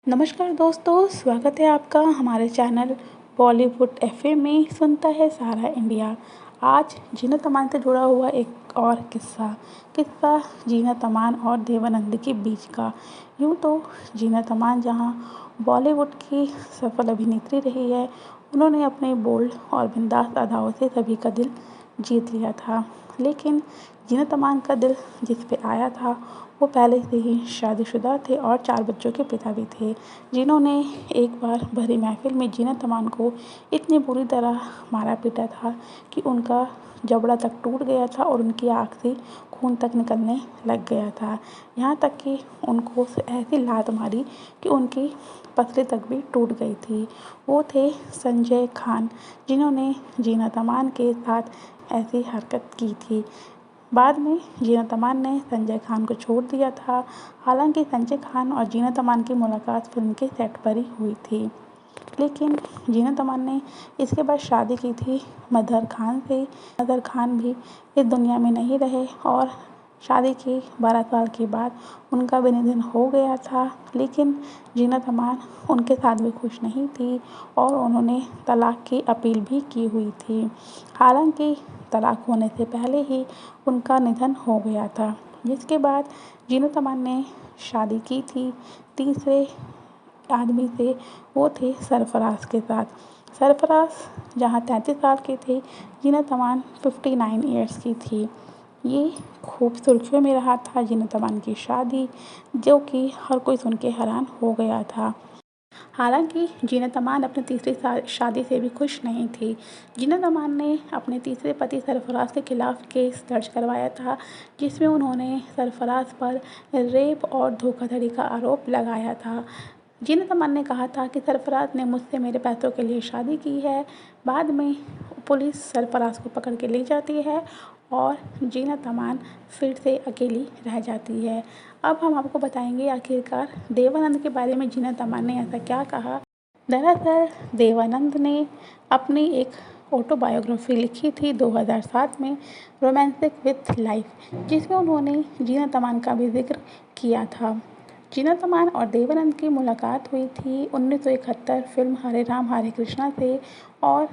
नमस्कार दोस्तों, स्वागत है आपका हमारे चैनल बॉलीवुड एफएम में सुनता है सारा इंडिया। आज जीनत अमान से जुड़ा हुआ एक और किस्सा जीनत अमान और देवानंद के बीच का। यूँ तो जीनत अमान जहां बॉलीवुड की सफल अभिनेत्री रही है, उन्होंने अपने बोल्ड और बिंदास अदाओं से सभी का दिल जीत लिया था। लेकिन जीनत अमान का दिल जिस पे आया था वो पहले से ही शादीशुदा थे और 4 बच्चों के पिता भी थे, जिन्होंने एक बार भरी महफिल में जीनत अमान को इतनी बुरी तरह मारा पीटा था कि उनका जबड़ा तक टूट गया था और उनकी आँख से खून तक निकलने लग गया था। यहाँ तक कि उनको ऐसी लात मारी कि उनकी पसली तक भी टूट गई थी। वो थे संजय खान, जिन्होंने जीनत अमान के साथ ऐसी हरकत की थी। बाद में जीनत अमान ने संजय खान को छोड़ दिया था। हालांकि संजय खान और जीनत अमान की मुलाकात फिल्म के सेट पर ही हुई थी, लेकिन जीनत अमान ने इसके बाद शादी की थी मदर खान से। मदर खान भी इस दुनिया में नहीं रहे और शादी के 12 साल के बाद उनका भी निधन हो गया था। लेकिन जीनत अमान उनके साथ भी खुश नहीं थी और उन्होंने तलाक की अपील भी की हुई थी। हालांकि तलाक होने से पहले ही उनका निधन हो गया था, जिसके बाद जीनत अमान ने शादी की थी तीसरे आदमी से। वो थे सरफराज के साथ। सरफराज जहाँ 33 साल के थे, जीनत अमान 59 ईयर्स की थी। ये खूब सुर्खियों में रहा था जीनत अमान की शादी, जो कि हर कोई सुन के हैरान हो गया था। हालांकि जीनत अमान अपने तीसरी शादी से भी खुश नहीं थी। जीनत अमान ने अपने तीसरे पति सरफराज के खिलाफ केस दर्ज करवाया था, जिसमें उन्होंने सरफराज पर रेप और धोखाधड़ी का आरोप लगाया था। जीनत अमान ने कहा था कि सरफराज ने मुझसे मेरे पैसों के लिए शादी की है। बाद में पुलिस सरफराज को पकड़ के ले जाती है और जीनत अमान फिर से अकेली रह जाती है। अब हम आपको बताएंगे आखिरकार देवानंद के बारे में जीनत अमान ने ऐसा क्या कहा। दरअसल देवानंद ने अपनी एक ऑटोबायोग्राफी लिखी थी 2007 में, रोमांटिक विथ लाइफ, जिसमें उन्होंने जीनत अमान का भी जिक्र किया था। जीनत अमान और देवानंद की मुलाकात हुई थी 1971 फिल्म हरे राम हरे कृष्णा से, और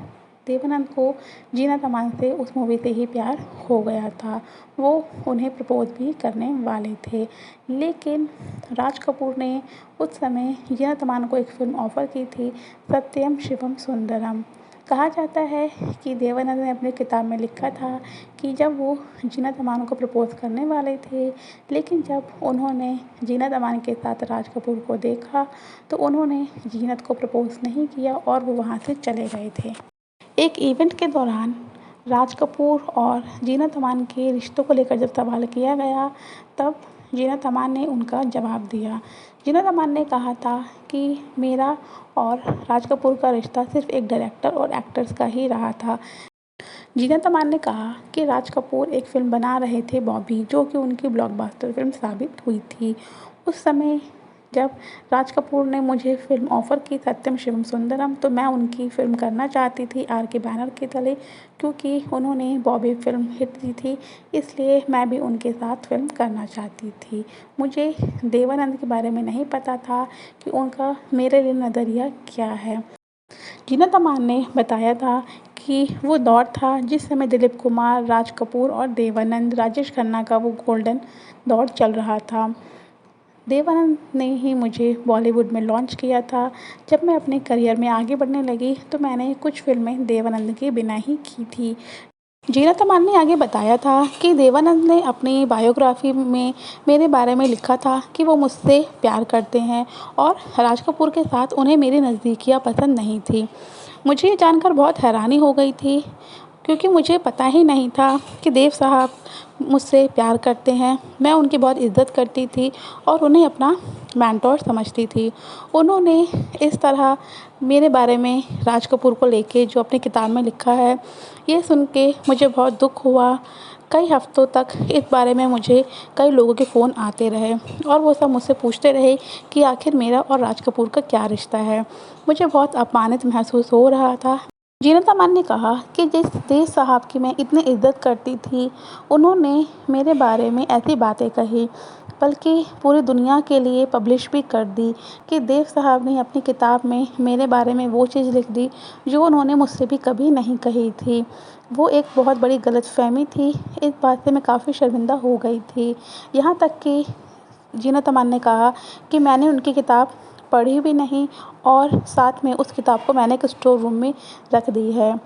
देवानंद को जीनत अमान से उस मूवी से ही प्यार हो गया था। वो उन्हें प्रपोज भी करने वाले थे, लेकिन राज कपूर ने उस समय जीनत अमान को एक फ़िल्म ऑफ़र की थी, सत्यम शिवम सुंदरम। कहा जाता है कि देवानंद ने अपनी किताब में लिखा था कि जब वो जीनत अमान को प्रपोज़ करने वाले थे, लेकिन जब उन्होंने जीनत अमान के साथ राज कपूर को देखा तो उन्होंने जीनत को प्रपोज़ नहीं किया और वो वहाँ से चले गए थे। एक इवेंट के दौरान राज कपूर और जीनत अमान के रिश्तों को लेकर जब सवाल किया गया, तब जीनत अमान ने उनका जवाब दिया। जीनत अमान ने कहा था कि मेरा और राज कपूर का रिश्ता सिर्फ एक डायरेक्टर और एक्टर्स का ही रहा था। जीनत अमान ने कहा कि राज कपूर एक फ़िल्म बना रहे थे बॉबी, जो कि उनकी ब्लॉकबस्टर फ़िल्म साबित हुई थी। उस समय जब राज कपूर ने मुझे फ़िल्म ऑफ़र की सत्यम शिवम सुंदरम, तो मैं उनकी फ़िल्म करना चाहती थी आर के बैनर के तले, क्योंकि उन्होंने बॉबी फ़िल्म हिट दी थी, इसलिए मैं भी उनके साथ फ़िल्म करना चाहती थी। मुझे देवानंद के बारे में नहीं पता था कि उनका मेरे लिए नज़रिया क्या है। जीनत अमान ने बताया था कि वो दौर था जिस समय दिलीप कुमार, राज कपूर और देवानंद, राजेश खन्ना का वो गोल्डन दौर चल रहा था। देवानंद ने ही मुझे बॉलीवुड में लॉन्च किया था। जब मैं अपने करियर में आगे बढ़ने लगी तो मैंने कुछ फ़िल्में देवानंद के बिना ही की थी। जीनत अमान ने आगे बताया था कि देवानंद ने अपनी बायोग्राफी में मेरे बारे में लिखा था कि वो मुझसे प्यार करते हैं और राज कपूर के साथ उन्हें मेरी नज़दीकियाँ पसंद नहीं थी। मुझे ये जानकर बहुत हैरानी हो गई थी, क्योंकि मुझे पता ही नहीं था कि देव साहब मुझसे प्यार करते हैं। मैं उनकी बहुत इज़्ज़त करती थी और उन्हें अपना मेंटोर समझती थी। उन्होंने इस तरह मेरे बारे में राज कपूर को लेके जो अपनी किताब में लिखा है, ये सुन के मुझे बहुत दुख हुआ। कई हफ्तों तक इस बारे में मुझे कई लोगों के फ़ोन आते रहे और वो सब मुझसे पूछते रहे कि आखिर मेरा और राज कपूर का क्या रिश्ता है। मुझे बहुत अपमानित महसूस हो रहा था। जीनत अमान ने कहा कि जिस देव साहब की मैं इतनी इज़्ज़त करती थी, उन्होंने मेरे बारे में ऐसी बातें कही। बल्कि पूरी दुनिया के लिए पब्लिश भी कर दी कि देव साहब ने अपनी किताब में मेरे बारे में वो चीज़ लिख दी जो उन्होंने मुझसे भी कभी नहीं कही थी। वो एक बहुत बड़ी गलतफ़हमी थी। इस बात से मैं काफ़ी शर्मिंदा हो गई थी। यहाँ तक कि जीनत अमान ने कहा कि मैंने उनकी किताब पढ़ी भी नहीं और साथ में उस किताब को मैंने एक स्टोर रूम में रख दी है।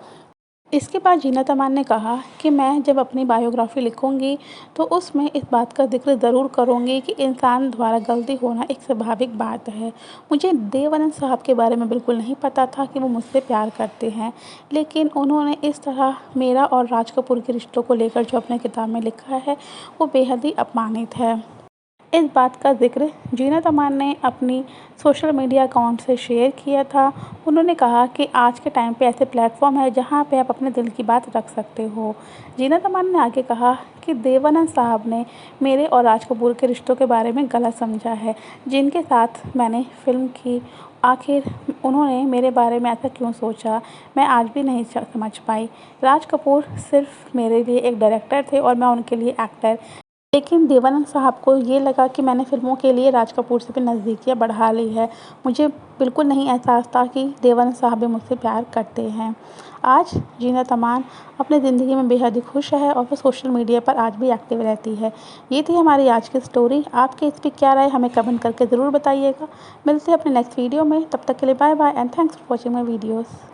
इसके बाद जीनत अमान ने कहा कि मैं जब अपनी बायोग्राफ़ी लिखूँगी तो उसमें इस बात का ज़िक्र ज़रूर करूँगी कि इंसान द्वारा गलती होना एक स्वाभाविक बात है। मुझे देव आनंद साहब के बारे में बिल्कुल नहीं पता था कि वो मुझसे प्यार करते हैं, लेकिन उन्होंने इस तरह मेरा और राज कपूर के रिश्तों को लेकर जो अपने किताब में लिखा है, वो बेहद ही अपमानित है। इस बात का ज़िक्र जीनत अमान ने अपनी सोशल मीडिया अकाउंट से शेयर किया था। उन्होंने कहा कि आज के टाइम पे ऐसे प्लेटफ़ॉर्म है जहाँ पे आप अपने दिल की बात रख सकते हो। जीनत अमान ने आगे कहा कि देव आनंद साहब ने मेरे और राज कपूर के रिश्तों के बारे में गलत समझा है, जिनके साथ मैंने फ़िल्म की। आखिर उन्होंने मेरे बारे में ऐसा क्यों सोचा, मैं आज भी नहीं समझ पाई। राज कपूर सिर्फ़ मेरे लिए एक डायरेक्टर थे और मैं उनके लिए एक्टर। लेकिन देवानंद साहब को ये लगा कि मैंने फ़िल्मों के लिए राज कपूर से भी नज़दीकियाँ बढ़ा ली है। मुझे बिल्कुल नहीं एहसास था कि देवानंद साहब भी मुझसे प्यार करते हैं। आज जीनत अमान अपनी ज़िंदगी में बेहद ही खुश है और वो सोशल मीडिया पर आज भी एक्टिव रहती है। ये थी हमारी आज की स्टोरी। आपकी इस पे क्या राय हमें कमेंट करके ज़रूर बताइएगा। मिलते हैं अपने नेक्स्ट वीडियो में। तब तक के लिए bye bye and thanks for watching my videos.